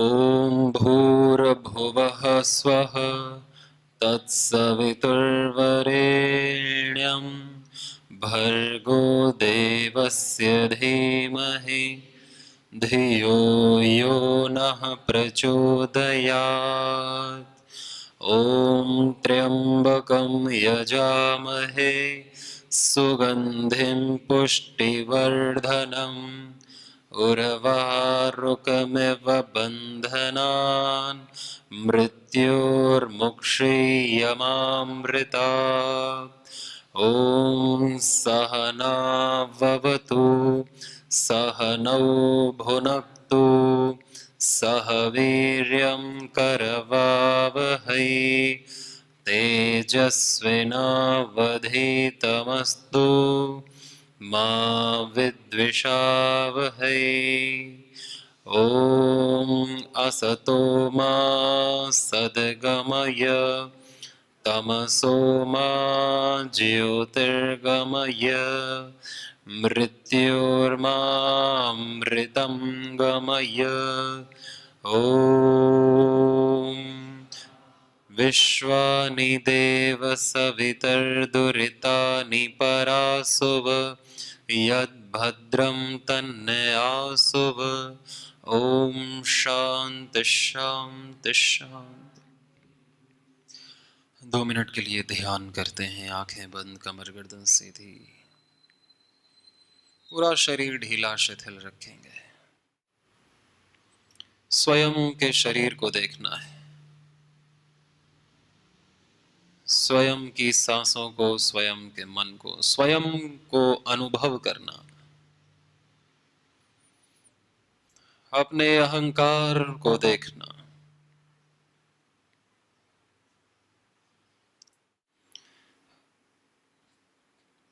ॐ भूर्भुवः स्वः तत्सवितुर्वरेण्यं भर्गो देवस्य धीमहि धियो यो नः प्रचोदयात्। ॐ त्र्यम्बकं यजामहे सुगन्धिं पुष्टिवर्धनम् उर्वारुकमिव बन्धनान् मृत्योर्मुक्षीयमामृतात्। ॐ सहनाववतु सहनौ भुनक्तु सह वीर्यं करवावहै तेजस्विनावधीतमस्तु मा विद्विषावहै। ॐ असतो मा सद्गमय तमसो मा ज्योतिर्गमय मृत्योर्मामृतं गमय। ॐ विश्वानि देव सवितर्दुरितानि परासुव यद्भद्रं तन्नयासुव। ओम शांति शांति शांति। 2 मिनट के लिए ध्यान करते हैं, आंखें बंद, कमर गर्दन सीधी, पूरा शरीर ढीला शिथिल रखेंगे। स्वयं के शरीर को देखना है, स्वयं की सांसों को, स्वयं के मन को, स्वयं को अनुभव करना, अपने अहंकार को देखना।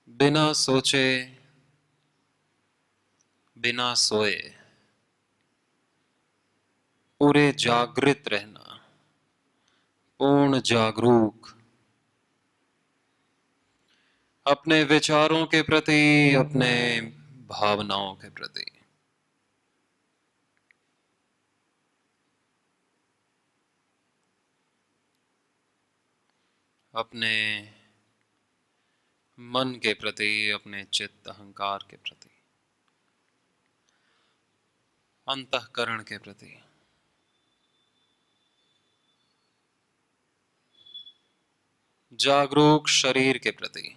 बिना सोचे, बिना सोए पूरे जागृत रहना, पूर्ण जागरूक, अपने विचारों के प्रति, अपने भावनाओं के प्रति। अपने मन के प्रति, अपने चित्त अहंकार के प्रति, अंतःकरण के प्रति। जागरूक शरीर के प्रति।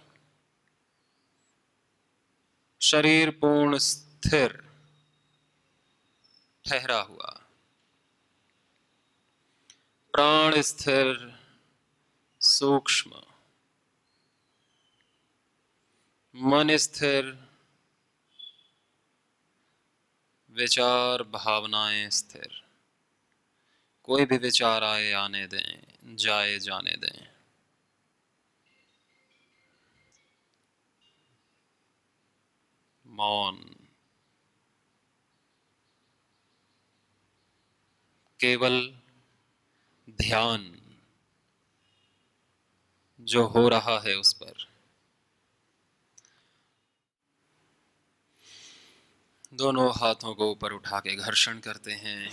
शरीर पूर्ण स्थिर, ठहरा हुआ, प्राण स्थिर, सूक्ष्म, मन स्थिर, विचार भावनाएं स्थिर। कोई भी विचार आए आने दें, जाए जाने दें। मौन, केवल ध्यान जो हो रहा है उस पर। दोनों हाथों को ऊपर उठा के घर्षण करते हैं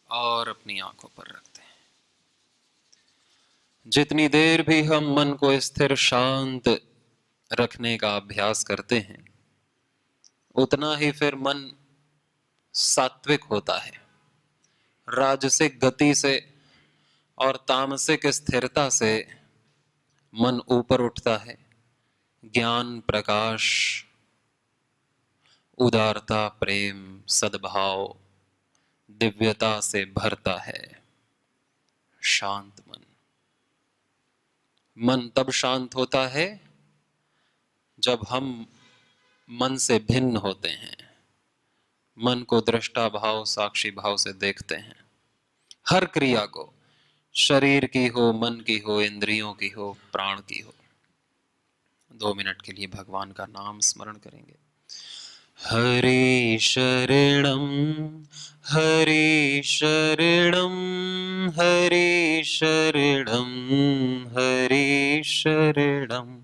और अपनी आंखों पर रखते हैं। जितनी देर भी हम मन को स्थिर शांत रखने का अभ्यास करते हैं, उतना ही फिर मन सात्विक होता है। राजसिक गति से और तामसिक स्थिरता से मन ऊपर उठता है। ज्ञान, प्रकाश, उदारता, प्रेम, सद्भाव, दिव्यता से भरता है। शांत मन। मन तब शांत होता है जब हम मन से भिन्न होते हैं, मन को दृष्टा भाव, साक्षी भाव से देखते हैं। हर क्रिया को, शरीर की हो, मन की हो, इंद्रियों की हो, प्राण की हो। 2 मिनट के लिए भगवान का नाम स्मरण करेंगे। हरि शरणं, हरि शरणं, हरि शरणं, हरि शरणं,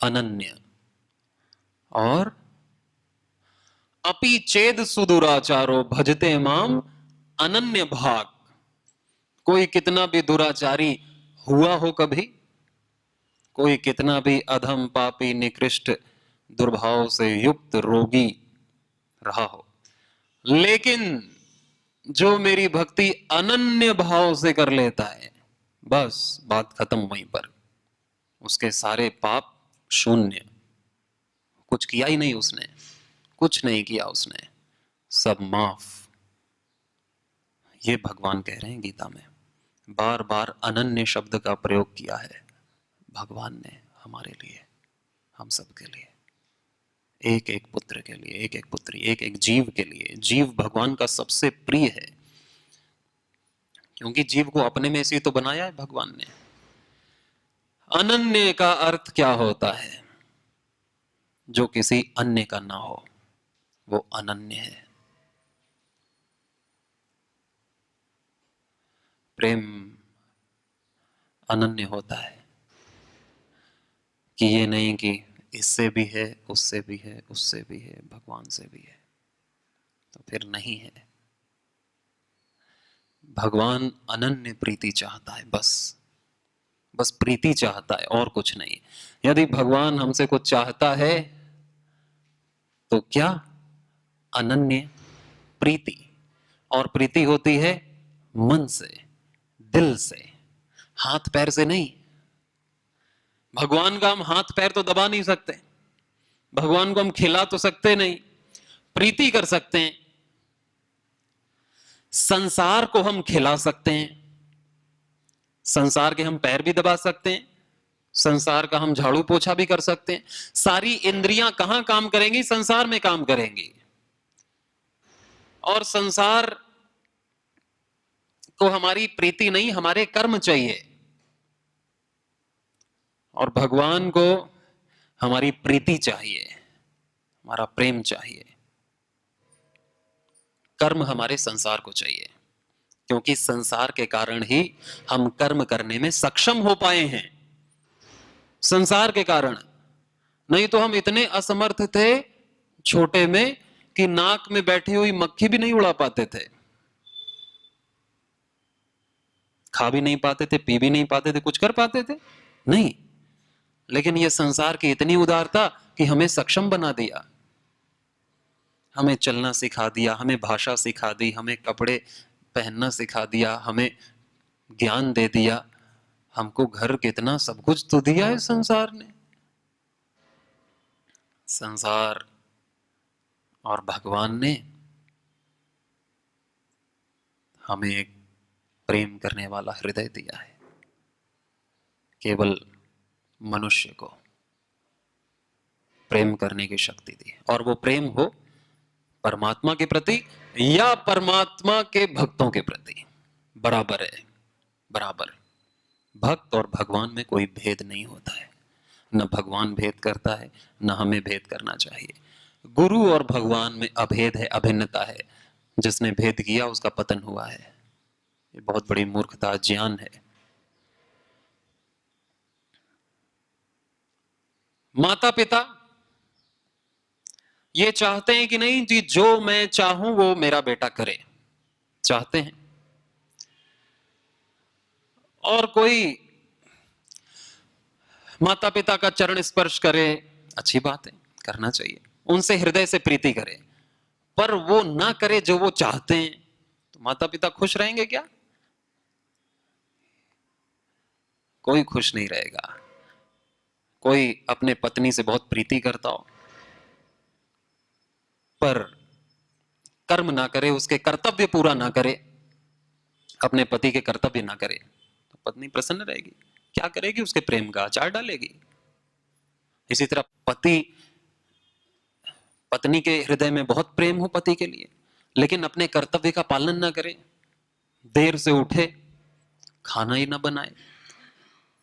अनन्य। और अपि चेद सुदुराचारो भजते माम अनन्य भाग। कोई कितना भी दुराचारी हुआ हो कभी, कोई कितना भी अधम पापी निकृष्ट दुर्भाव से युक्त रोगी रहा हो, लेकिन जो मेरी भक्ति अनन्य भाव से कर लेता है, बस बात खत्म वहीं पर। उसके सारे पाप शून्य, कुछ किया ही नहीं उसने, कुछ नहीं किया उसने, सब माफ। ये भगवान कह रहे हैं गीता में। बार बार अनन्य शब्द का प्रयोग किया है भगवान ने हमारे लिए, हम सब के लिए, एक एक पुत्र के लिए, एक एक पुत्री, एक एक जीव के लिए। जीव भगवान का सबसे प्रिय है, क्योंकि जीव को अपने में से तो बनाया है भगवान ने। अनन्य का अर्थ क्या होता है? जो किसी अन्य का ना हो, वो अनन्य है। प्रेम अनन्य होता है कि ये नहीं कि इससे भी है, उससे भी है, उससे भी है, भगवान से भी है, तो फिर नहीं है। भगवान अनन्य प्रीति चाहता है, बस प्रीति चाहता है और कुछ नहीं। यदि भगवान हमसे कुछ चाहता है तो क्या? अनन्य प्रीति। और प्रीति होती है मन से, दिल से, हाथ पैर से नहीं। भगवान का हम हाथ पैर तो दबा नहीं सकते, भगवान को हम खिला तो सकते नहीं, प्रीति कर सकते हैं। संसार को हम खिला सकते हैं, संसार के हम पैर भी दबा सकते हैं, संसार का हम झाड़ू पोछा भी कर सकते हैं। सारी इंद्रियां कहां काम करेंगी? संसार में काम करेंगी। और संसार को हमारी प्रीति नहीं, हमारे कर्म चाहिए। और भगवान को हमारी प्रीति चाहिए, हमारा प्रेम चाहिए। कर्म हमारे संसार को चाहिए, क्योंकि संसार के कारण ही हम कर्म करने में सक्षम हो पाए हैं। संसार के कारण, नहीं तो हम इतने असमर्थ थे छोटे में कि नाक में बैठी हुई मक्खी भी नहीं उड़ा पाते थे, खा भी नहीं पाते थे, पी भी नहीं पाते थे, कुछ कर पाते थे नहीं। लेकिन यह संसार की इतनी उदारता कि हमें सक्षम बना दिया, हमें चलना सिखा दिया, हमें भाषा सिखा दी, हमें कपड़े पहनना सिखा दिया, हमें ज्ञान दे दिया, हमको घर कितना सब कुछ तो दिया है संसार ने। संसार और भगवान ने हमें एक प्रेम करने वाला हृदय दिया है। केवल मनुष्य को प्रेम करने की शक्ति दी, और वो प्रेम हो परमात्मा के प्रति या परमात्मा के भक्तों के प्रति, बराबर है, बराबर। भक्त और भगवान में कोई भेद नहीं होता है, न भगवान भेद करता है, न हमें भेद करना चाहिए। गुरु और भगवान में अभेद है, अभिन्नता है। जिसने भेद किया उसका पतन हुआ है। ये बहुत बड़ी मूर्खता, ज्ञान है। माता पिता ये चाहते हैं कि नहीं जी, जो मैं चाहूं वो मेरा बेटा करे, चाहते हैं। और कोई माता पिता का चरण स्पर्श करे, अच्छी बात है, करना चाहिए, उनसे हृदय से प्रीति करे। पर वो ना करे जो वो चाहते हैं, तो माता पिता खुश रहेंगे क्या? कोई खुश नहीं रहेगा। कोई अपने पत्नी से बहुत प्रीति करता हो पर कर्म ना करे, उसके कर्तव्य पूरा ना करे, अपने पति के कर्तव्य ना करे, तो पत्नी प्रसन्न रहेगी? क्या करेगी? उसके प्रेम का अचार डालेगी। इसी तरह पत्नी के हृदय में बहुत प्रेम हो पति के लिए, लेकिन अपने कर्तव्य का पालन ना करे, देर से उठे, खाना ही ना बनाए,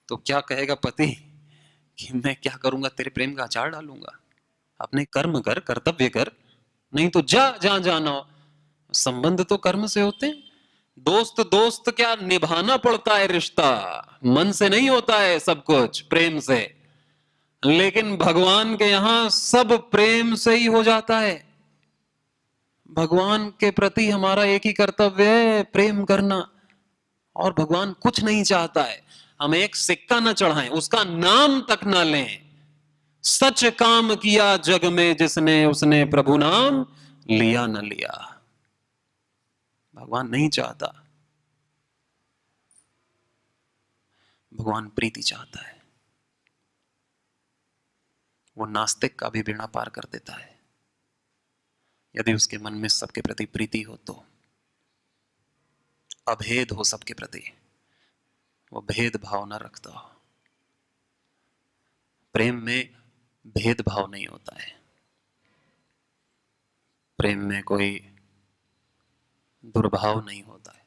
तो क्या कहेगा पति कि मैं क्या करूंगा, तेरे प्रेम का अचार डालूंगा? अपने कर्म कर, कर्तव्य कर, नहीं तो जा जहां जाना हो। संबंध तो कर्म से होते हैं। दोस्त दोस्त क्या, निभाना पड़ता है रिश्ता, मन से नहीं होता है सब कुछ, प्रेम से। लेकिन भगवान के यहां सब प्रेम से ही हो जाता है। भगवान के प्रति हमारा एक ही कर्तव्य है, प्रेम करना। और भगवान कुछ नहीं चाहता है, हम एक सिक्का न चढ़ाएं, उसका नाम तक न लें। सच काम किया जग में जिसने, उसने प्रभु नाम लिया न लिया। भगवान नहीं चाहता, भगवान प्रीति चाहता है। वो नास्तिक का भी बेड़ा पार कर देता है यदि उसके मन में सबके प्रति प्रीति हो, तो अभेद हो सबके प्रति, वो भेदभाव न रखता हो। प्रेम में भेदभाव नहीं होता है, प्रेम में कोई दुर्भाव नहीं होता है,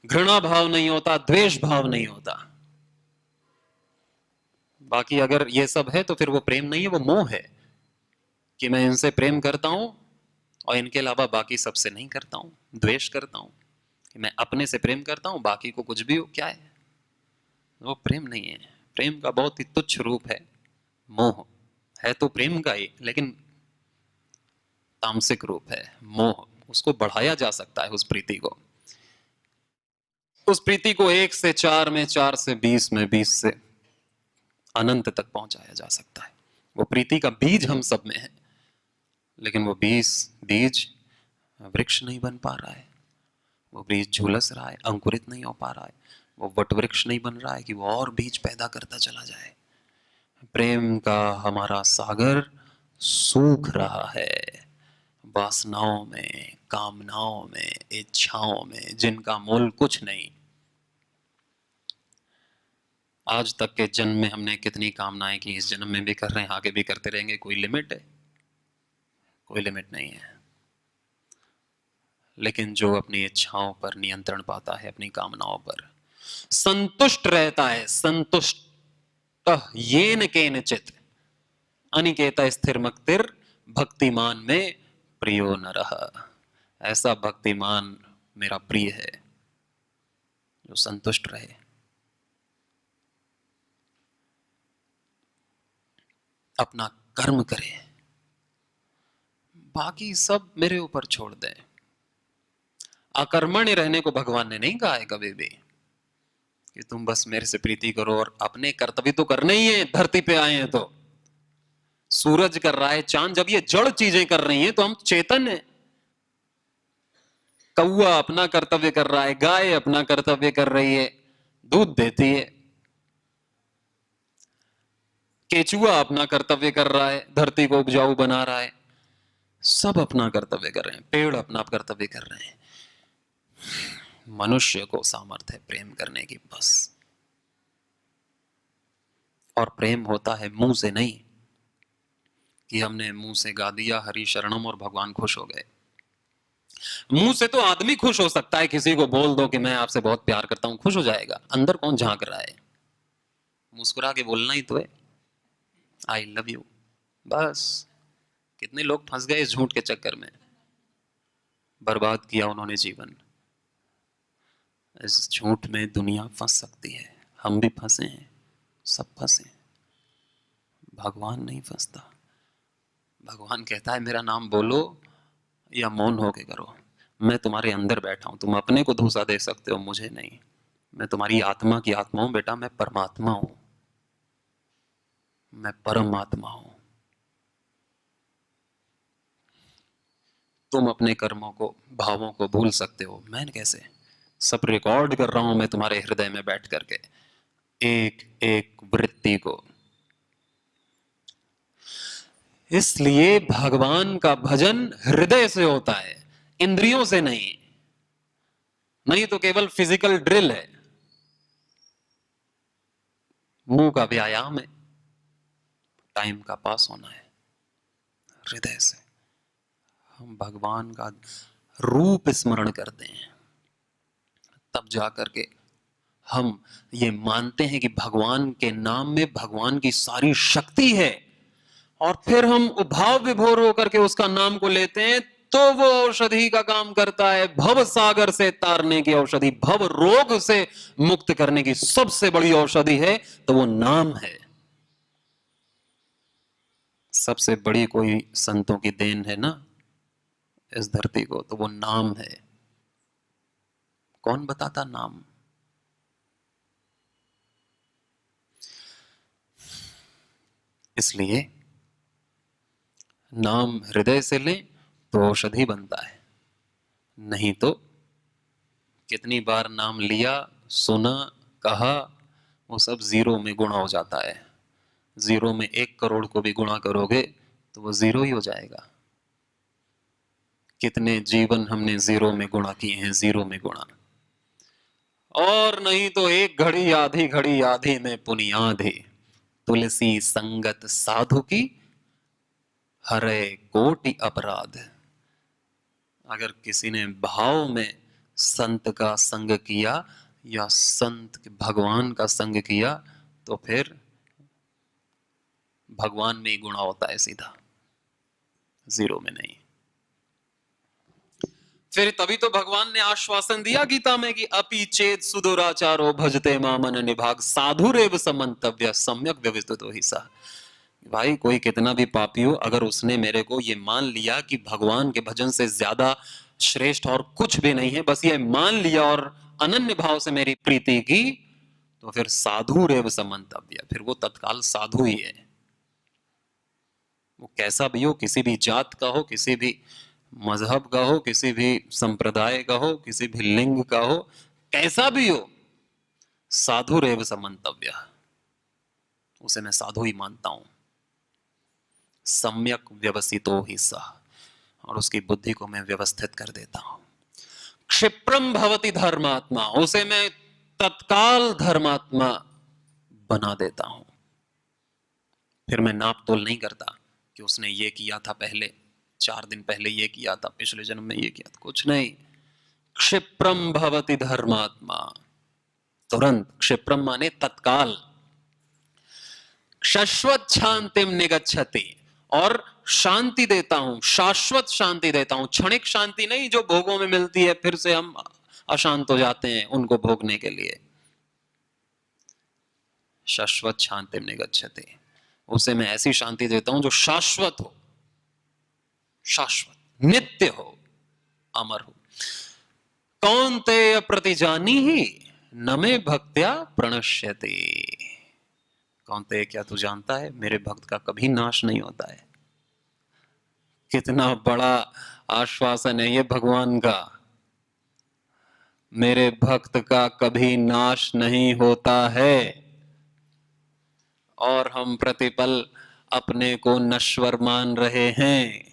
घृणा भाव नहीं होता, द्वेष भाव नहीं होता। बाकी अगर ये सब है तो फिर वो प्रेम नहीं है, वो मोह है कि मैं इनसे प्रेम करता हूं और इनके अलावा बाकी सबसे नहीं करता हूं, द्वेष करता हूं कि मैं अपने से प्रेम करता हूं, बाकी को कुछ भी हो। क्या है वो? प्रेम नहीं है। प्रेम का बहुत ही तुच्छ रूप है मोह। है तो प्रेम का ही, लेकिन तामसिक रूप है मोह। उसको बढ़ाया जा सकता है, उस प्रीति को, उस प्रीति को 1 से 4 में, 4 से 20 में, 20 से अनंत तक पहुंचाया जा सकता है। वो प्रीति का बीज हम सब में है, लेकिन वो बीज वृक्ष नहीं बन पा रहा है, वो बीज झुलस रहा है, अंकुरित नहीं हो पा रहा है, वो वट वृक्ष नहीं बन रहा है कि वो और बीज पैदा करता चला जाए। प्रेम का हमारा सागर सूख रहा है वासनाओं में, कामनाओं में, इच्छाओं में, जिनका मूल कुछ नहीं। आज तक के जन्म में हमने कितनी कामनाएं की, इस जन्म में भी कर रहे हैं, आगे भी करते रहेंगे। कोई लिमिट है? कोई लिमिट नहीं है। लेकिन जो अपनी इच्छाओं पर नियंत्रण पाता है, अपनी कामनाओं पर संतुष्ट रहता है, संतुष्ट येन केनचित अनिकेत स्थिर मक्तिर भक्तिमान में प्रियो न रहा। ऐसा भक्तिमान मेरा प्रिय है जो संतुष्ट रहे। अपना कर्म करे, बाकी सब मेरे ऊपर छोड़ दे। अकर्मण्य रहने को भगवान ने नहीं कहा है कभी भी कि तुम बस मेरे से प्रीति करो, और अपने कर्तव्य तो करने ही है। धरती पे आए हैं तो सूरज कर रहा है, चांद, जब ये जड़ चीजें कर रही हैं तो हम चेतन हैं। कौआ अपना कर्तव्य कर रहा है, गाय अपना कर्तव्य कर रही है, दूध देती है। केचुआ अपना कर्तव्य कर रहा है, धरती को उपजाऊ बना रहा है। सब अपना कर्तव्य कर रहे हैं, पेड़ अपना कर्तव्य कर रहे हैं। मनुष्य को सामर्थ्य है प्रेम करने की, बस। और प्रेम होता है मुंह से नहीं कि हमने मुंह से गा दिया हरि शरणम और भगवान खुश हो गए। मुंह से तो आदमी खुश हो सकता है, किसी को बोल दो कि मैं आपसे बहुत प्यार करता हूं, खुश हो जाएगा। अंदर कौन झांक रहा है? मुस्कुरा के बोलना ही तो है, आई लव यू, बस। कितने लोग फंस गए इस झूठ के चक्कर में, बर्बाद किया उन्होंने जीवन। इस झूठ में दुनिया फंस सकती है, हम भी फंसे हैं, सब फंसे हैं। भगवान नहीं फंसता। भगवान कहता है मेरा नाम बोलो या मौन होके करो, मैं तुम्हारे अंदर बैठा हूं। तुम अपने को धोखा दे सकते हो, मुझे नहीं। मैं तुम्हारी आत्मा की आत्मा हूं बेटा, मैं परमात्मा हूं, मैं परमात्मा हूं। तुम अपने कर्मों को, भावों को भूल सकते हो, मैं कैसे? सब रिकॉर्ड कर रहा हूं मैं तुम्हारे हृदय में बैठ करके, एक एक वृत्ति को। इसलिए भगवान का भजन हृदय से होता है, इंद्रियों से नहीं। नहीं तो केवल फिजिकल ड्रिल है, मुंह का व्यायाम है, टाइम का पास होना है। हृदय से हम भगवान का रूप स्मरण करते हैं, तब जाकर के हम ये मानते हैं कि भगवान के नाम में भगवान की सारी शक्ति है। और फिर हम उभाव विभोर होकर के उसका नाम को लेते हैं, तो वो औषधि का काम करता है। भव सागर से तारने की औषधि, भव रोग से मुक्त करने की सबसे बड़ी औषधि है, तो वो नाम है। सबसे बड़ी कोई संतों की देन है ना इस धरती को, तो वो नाम है। कौन बताता नाम? इसलिए नाम हृदय से लें तो औषधि बनता है, नहीं तो कितनी बार नाम लिया, सुना, कहा, वो सब जीरो में गुणा हो जाता है। जीरो में 1 करोड़ को भी गुणा करोगे तो वो जीरो ही हो जाएगा। कितने जीवन हमने जीरो में गुणा किए हैं, जीरो में गुणा। और नहीं तो एक घड़ी आधी में पुनियाधे, तुलसी संगत साधु की हरे कोटि अपराध। अगर किसी ने भाव में संत का संग किया या संत भगवान का संग किया तो फिर भगवान में ही गुणा होता है सीधा, जीरो में नहीं। फिर तभी तो भगवान ने आश्वासन दिया गीता में कि अपि चेत सुदुराचारो भजते मामन निभाग साधुरेव समंतव्य सम्यक व्यवस्थितो ही सा। भाई कोई कितना भी पापी हो, अगर उसने मेरे को ये मान लिया कि भगवान के भजन से ज्यादा श्रेष्ठ और कुछ भी नहीं है, बस ये मान लिया और अनन्य भाव से मेरी प्रीति की, तो फिर साधु रेव समंतव्य, फिर वो तत्काल साधु ही है। वो कैसा भी हो, किसी भी जात का हो, किसी भी मजहब का हो, किसी भी संप्रदाय का हो, किसी भी लिंग का हो, कैसा भी हो, साधु रेव समंतव्य, उसे मैं साधु ही मानता हूं। सम्यक व्यवसितो ही सह, और उसकी बुद्धि को मैं व्यवस्थित कर देता हूं। क्षिप्रम भवति धर्मात्मा, उसे मैं तत्काल धर्मात्मा बना देता हूं। फिर मैं नाप तोल नहीं करता कि उसने ये किया था पहले, 4 दिन पहले ये किया था, पिछले जन्म में ये किया था, कुछ नहीं। क्षिप्रम भवति धर्मात्मा, तुरंत। क्षिप्रम माने तत्काल। शाश्वत शांतिम निगच्छति, और शांति देता हूं, शाश्वत शांति देता हूं। क्षणिक शांति नहीं जो भोगों में मिलती है, फिर से हम अशांत हो जाते हैं उनको भोगने के लिए। शाश्वत शांतिम निगच्छति, उसे मैं ऐसी शांति देता हूं जो शाश्वत हो, शाश्वत, नित्य हो, अमर हो। कौन्तेय प्रतिजानी ही न मे भक्त्या प्रणश्यते। कौन्तेय, क्या तू जानता है मेरे भक्त का कभी नाश नहीं होता है। कितना बड़ा आश्वासन है ये भगवान का, मेरे भक्त का कभी नाश नहीं होता है। और हम प्रतिपल अपने को नश्वर मान रहे हैं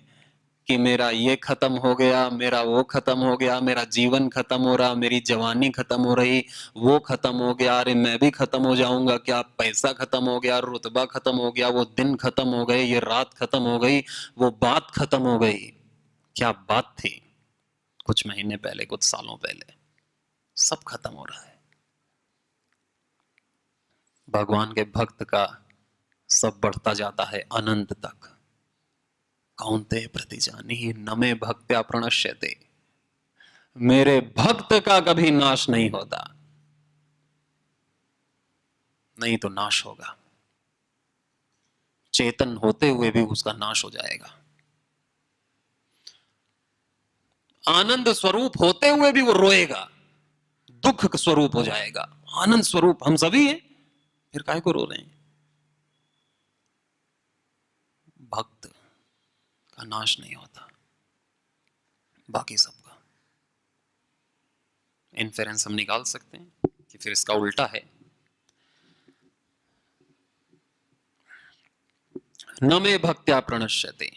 कि मेरा ये खत्म हो गया, मेरा वो खत्म हो गया, मेरा जीवन खत्म हो रहा, मेरी जवानी खत्म हो रही, वो खत्म हो गया, अरे मैं भी खत्म हो जाऊंगा क्या, पैसा खत्म हो गया, रुतबा खत्म हो गया, वो दिन खत्म हो गए, ये रात खत्म हो गई, वो बात खत्म हो गई। क्या बात थी कुछ महीने पहले, कुछ सालों पहले, सब खत्म हो रहा है। भगवान के भक्त का सब बढ़ता जाता है अनंत तक। कौन्तेय प्रतिजानी न मे भक्त्या प्रणश्यते, मेरे भक्त का कभी नाश नहीं होता, नहीं तो नाश होगा। चेतन होते हुए भी उसका नाश हो जाएगा, आनंद स्वरूप होते हुए भी वो रोएगा, दुख स्वरूप हो जाएगा। आनंद स्वरूप हम सभी हैं, फिर काहे को रो रहे हैं। भक्त का नाश नहीं होता, बाकी सबका। इन्फेरेंस हम निकाल सकते हैं कि फिर इसका उल्टा है, न मे भक्त्या प्रणश्यते,